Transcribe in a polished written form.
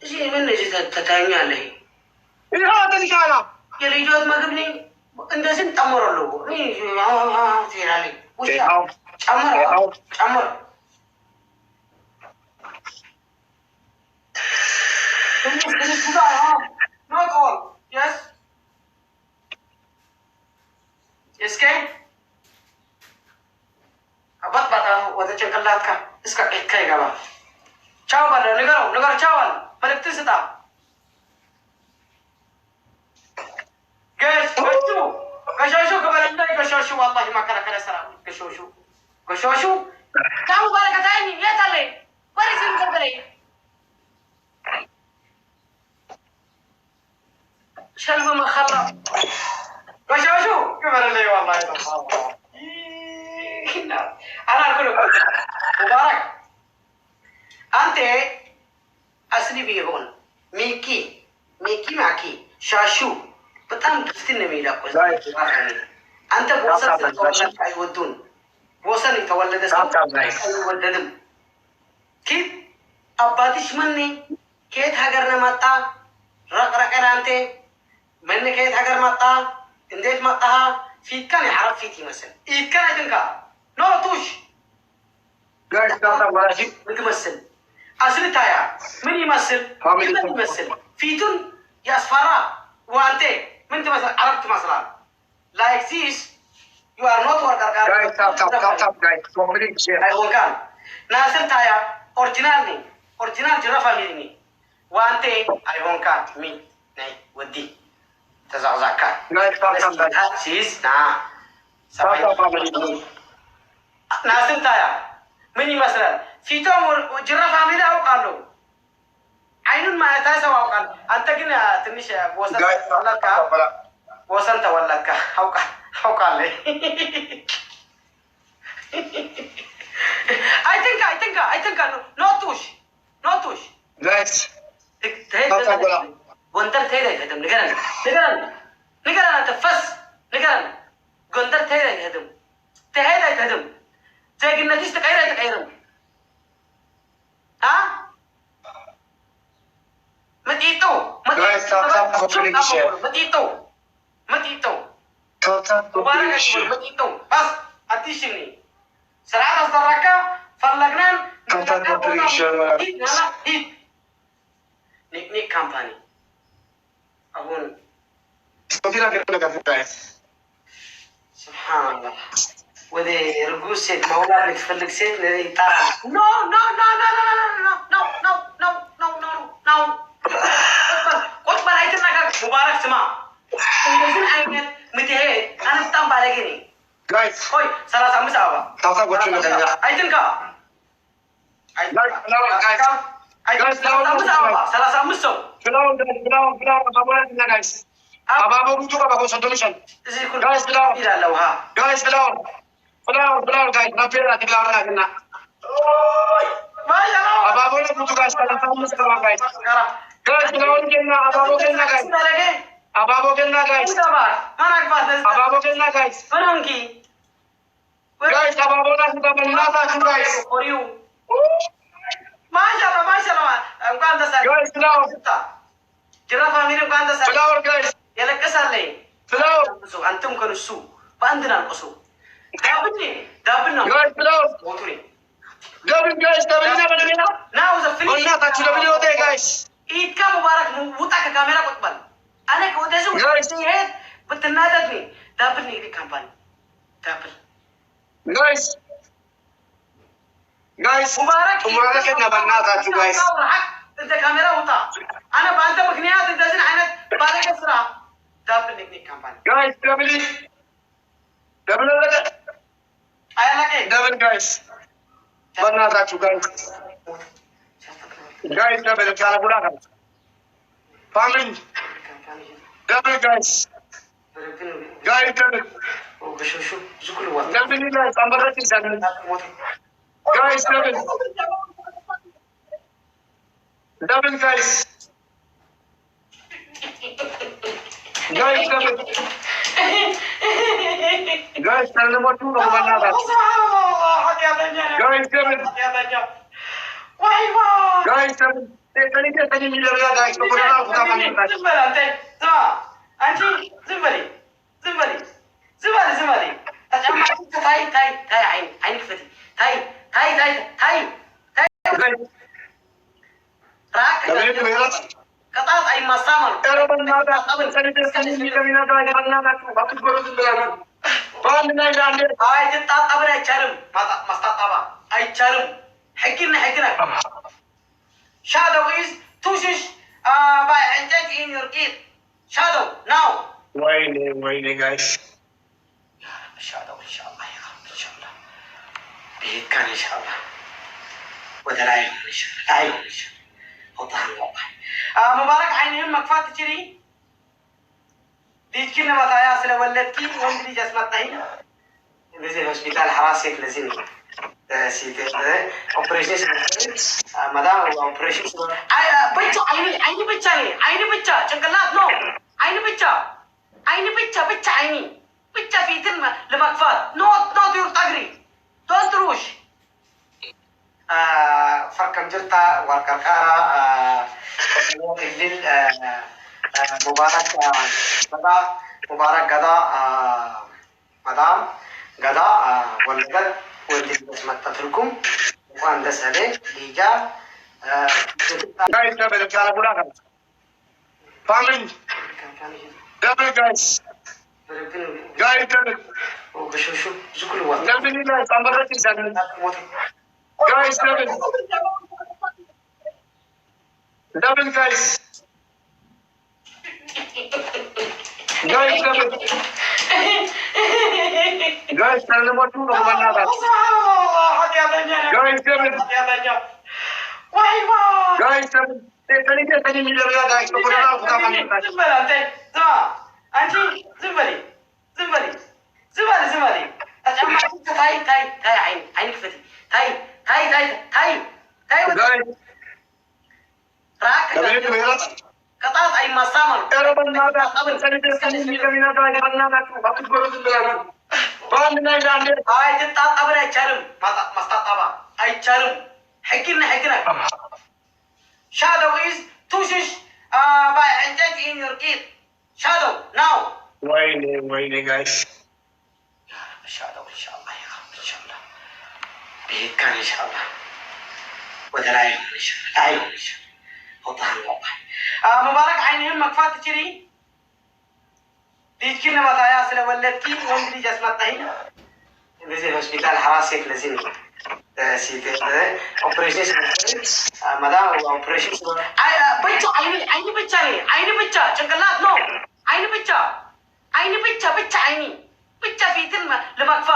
زي من نجي تتاني عليه إيه هذا اللي كان يا رجال ما قبلي انت زين تمر له مين في علي وش امر no call yes escape abat bata wada cengkelat ka iska kai gaba ciao bala negara ciao መልእክት ስጣ ገሾሹ ከበለንዳ ገሾሹ والله ما كان كلا سلام ገሾሹ ታው ባረከታኝ የታለ ወሪስ እንደበለኝ شلب ما خرب ገሾሹ ከበለንዳ والله انا اقول مبارك አንተ አስሊ ቢሆን ሚኪ ማኪ ሻሹ በጣም ግፍትን ነው የሚላቀው አንተ ቦሰን ተወለደ አይወዱን ቦሰን የተወለደ ሰው አይወደድም ኪት አባትሽ ምን ከየት ሀገር ነው መጣ ረቅረቀና አንተ ምን ከየት ሀገር መጣ እንዴት መጣ ፊትከን ያረፍ ፊት ይመስል ይከራድንካ ኖቱሽ ጋይስ ታታ ወራጂ ምትመስል አስልታያ ምን ይመስል ፊቱን ያስፈራ ዋንቴ ምን ትመስል አረብ ትመስላል like this you are not worker guys tap guys complete share አይሆንካል ናስር ታያ ኦሪጂናል ጅራ ፋሚሊ ኒ ዋንቴ አይሆንካል ሚ ናይ ወዲ ተዛዛካ guys tap ሲስ ና ሰባይ ናስር ታያ ምን ይመስላል ፊቱ ጅራ ፋሚሊ አውቃለሁ አይኑን ማየት አውቃለሁ አንተ ግን ትንሽ ወሰን ተወለድካ አውቃለሁ I think ኖቱሽ guys ጎንደር ትሄድ አይሄድም ንገረን አንተ ፈስ ንገረን ጎንደር ትሄድ አይሄድም ዜግነትሽ ተቀይረ አይተቀይርም መጢጦ መጢጦ ባስ አትሽኒ ስርዓት አስደራካ ፈለግናን ኒክ ካምፓኒ አሁን ስብሓንላህ ወደ ርጉዝ ሴት መውላድ የምትፈልግ ሴት ይጣራል ቁጭ በል አይትናገር ሙባረክ ስማ እንደዚህ አይነት ምትሄድ አንጣም ባለጌ ነኝ guys ቆይ 35 አበባ ታታ ጎቹ ለኛ አይትንካ guys 35 ሰው ብላው guys አባቦ ጉቱ አባቦ ሰዶሚሽን እዚህ ኩል guys ብላው ይላለው ها guys ብላው guys ናፔራ ትላውና ግና ማያለው አባቦ ጉቱ guys 35 አበባ guys guys ብላው ገና አባቦ ገና guys አባቦ ገና guys አባቦ ገና guys ወንኪ guys አባቦ ናችሁ guys ኦሪው ማሻአላ እንኳን ተሳካ guys ብላው ጅራ ፋሚሊ እንኳን ተሳካ ብላው guys የለቀሳለኝ ብላው አንተም ከነሱ በአንድ ናልቆሱ ዳብና guys ብላው ሞቱሪ guys ደብልና በለና ናው ዘፍኒ ወናታችሁ ደብሊ ወጤ guys ኢድካ ሙባረክ ውጣ ከካሜራ ቁጥባል አኔ ከወደሱ ይሄድ ብትናደድ ዳብል ንግድ ካምፓኒ ዳብል guys ሙባረክ እና በእናታችሁ guys እንደ ካሜራ ውጣ አነ በአንተ ምክንያት እንደዚህ አይነት ባለቀ ስራ ዳብል ንግድ ካምፓኒ guys ደብል ለቀ አያለቀ ደብል guys በእናታችሁ guys ደብል ካላቡራ ፋሚሊ ደብል guys ደብል ወገሾሹ ዝኩል ወጣ ደብል guys አምበረች ይዛል guys ደብል guys ደብል guys ተለሞቱ ነው በእናታችሁ guys ደብል ዋይ guys ደብል ዝም በል አንተ ስማ አንቺ ዝም በል ዝም በል ዝም በል ዝም በል ተጨማሪ ታይ ታይ ታይ አይን ክፈት ታይ ታይ ታይ ታይ ራቅ ቅጣት አይማሳም አይ ትጣጣብን አይቻልም ማስታጣባ አይቻልም ሕግና ሕግና shadow is tushish by inject in your ear shadow now wait guys shadow inshallah ya rab inshallah بيتكن inshallah وده لا يمشي وضح الوضع مبارك عينهم مكفات تشري ديك كنا بتايا سلا ولدتي وندي جسمتها نزل هوسبيتال حراسك نزل سيدي اوبريشن مدام اوبريشن بچا عيني بچا ጭንቅላት ነው አይኒ ብቻ አይኒ ብቻ ፊትን ለማክፋት ኖት ዩር ጠግሪ ዶንት ሩሽ فركم جرتا والكركارة الليل مبارك غدا مدام غدا والغد واللي اسمت لكم وان دسالي ديجا guys double kala buda kan family double guys double وشو كل وقت double لا صبرت guys double guys guys tell them what to do banana guys double guys tell me guys to put out አንቺ ዝም በል ታይ አይን ክፈት ታይ ራቅ ቅጣት አይማሳም አይ ትጣጣብን አይቻልም ማስታጣባ አይቻልም ሕግና ሕግና shadow is tushish by inject in your ear shadow now wait guys shadow inshallah ya rab inshallah بيتكن inshallah وده لا يمشي وضح الوضع مبارك عينهم مكفات تشري ديك كنا بتايا سلا ولدتي وندي جسمتها نزل هوسبيتال حراسك نزل سيدي اوبريشن مدام اوبريشن بچا عيني بچا ጭንቅላት ነው አይኒ ብቻ አይኒ ብቻ አይኒ ብቻ ፊትን ለማክፋት